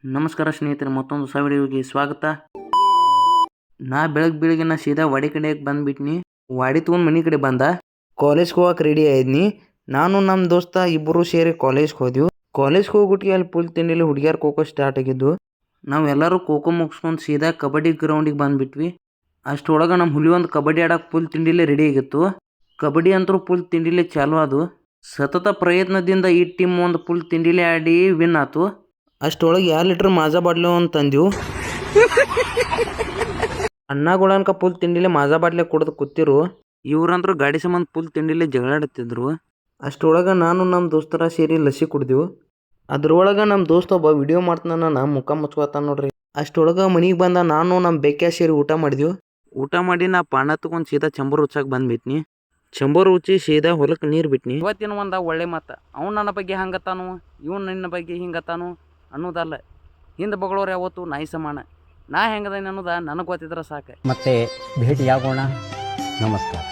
ನಮಸ್ಕಾರ ಸ್ನೇಹಿತರೆ, ಮತ್ತೊಂದು ಹೊಸ ವಿಡಿಯೋಗೆ ಸ್ವಾಗತ. ನಾ ಬೆಳಗ್ಗೆ ಸೀದಾ ವಾಡಿ ಕಡೆಗೆ ಬಂದ್ಬಿಟ್ನಿ. ವಾಡಿ ತೊಗೊಂಡು ಮನೆ ಕಡೆ ಬಂದ. ಕಾಲೇಜ್ಗೆ ಹೋಗಕ್ಕೆ ರೆಡಿ ಆಯ್ದ್ನಿ. ನಾನು ನಮ್ಮ ದೋಸ್ತ ಇಬ್ಬರು ಸೇರಿ ಕಾಲೇಜ್ಗೆ ಹೋದ್ವಿ. ಕಾಲೇಜ್ಗೆ ಹೋಗ್ಬಿಟ್ಟು ಅಲ್ಲಿ ಫುಲ್ ತಿಂಡಿಲಿ ಹುಡುಗಿಯರು ಖೋಖೋ ಸ್ಟಾರ್ಟ್ ಆಗಿದ್ದು. ನಾವೆಲ್ಲರೂ ಖೋಖೋ ಮುಗಿಸ್ಕೊಂಡು ಸೀದಾ ಕಬಡ್ಡಿ ಗ್ರೌಂಡಿಗೆ ಬಂದ್ಬಿಟ್ವಿ. ಅಷ್ಟರೊಳಗೆ ನಮ್ಮ ಹುಲಿ ಒಂದು ಕಬಡ್ಡಿ ಆಡೋಕೆ ಫುಲ್ ತಿಂಡಿಲಿ ರೆಡಿ ಆಗಿತ್ತು. ಕಬಡ್ಡಿ ಅಂತೂ ಫುಲ್ ತಿಂಡಿಲಿ ಚಾಲು ಅದು. ಸತತ ಪ್ರಯತ್ನದಿಂದ ಈ ಟೀಮ್ ಒಂದು ಫುಲ್ ತಿಂಡಿಲಿ ಆಡಿ ವಿನ್ ಆತು. ಅಷ್ಟೊಳಗೆ 2 ಲೀಟ್ರ್ ಮಾಜಾ ಬಾಟ್ಲು ಅಂತ ತಂದೆವು. ಅಣ್ಣಗಳನ್ಕ ಫುಲ್ ತಿಂಡಿಲಿ ಮಾಜಾ ಬಾಟ್ಲೆ ಕುಡ್ದು ಕೂತಿರು. ಇವ್ರಂದ್ರು ಗಾಡಿ ಸಂಬಂಧ ಫುಲ್ ತಿಂಡಿಲಿ ಜಗಳಾಡುತ್ತಿದ್ರು. ಅಷ್ಟರೊಳಗೆ ನಾನು ನಮ್ಮ ದೋಸ್ತರ ಸೇರಿ ಲಸಿ ಕುಡ್ದೆವು. ಅದ್ರೊಳಗೆ ನಮ್ಮ ದೋಸ್ತ ಒಬ್ಬ ವಿಡಿಯೋ ಮಾಡ್ತಾನ, ನಾ ಮುಖ ಮುಚ್ಕೋತಾನ ನೋಡ್ರಿ. ಅಷ್ಟರೊಳಗೆ ಮನೆಗೆ ಬಂದ ನಾನು ನಮ್ಮ ಬೆಕ್ಕ ಸೇರಿ ಊಟ ಮಾಡಿದೆವು. ಊಟ ಮಾಡಿ ನಾ ಪಾಣ ತಗೊಂಡು ಸೀದಾ ಚಂಬರ್ ಉಚ್ಚಕ್ಕೆ ಬಂದ್ಬಿಟ್ನಿ. ಚಂಬರ್ ಉಚ್ಚಿ ಸೀದಾ ಹೊಲಕ್ಕೆ ನೀರು ಬಿಟ್ನಿ. ಇವತ್ತಿನ ಒಂದು ಒಳ್ಳೆ ಮಾತು, ಅವ್ನು ನನ್ನ ಬಗ್ಗೆ ಹಂಗತ್ತಾನು, ಇವ್ನು ನಿನ್ನ ಬಗ್ಗೆ ಹಿಂಗತ್ತಾನು ಅನ್ನೋದಲ್ಲ. ಹಿಂದೆ ಬಗಳೋರು ಯಾವತ್ತು ನಾಯಿ ಸಮಾನ. ನಾ ಹೆಂಗದೇನೆ ಅನ್ನೋದು ನನಗೆ ಗೊತ್ತಿದ್ರೆ ಸಾಕು. ಮತ್ತೆ ಭೇಟಿಯಾಗೋಣ. ನಮಸ್ಕಾರ.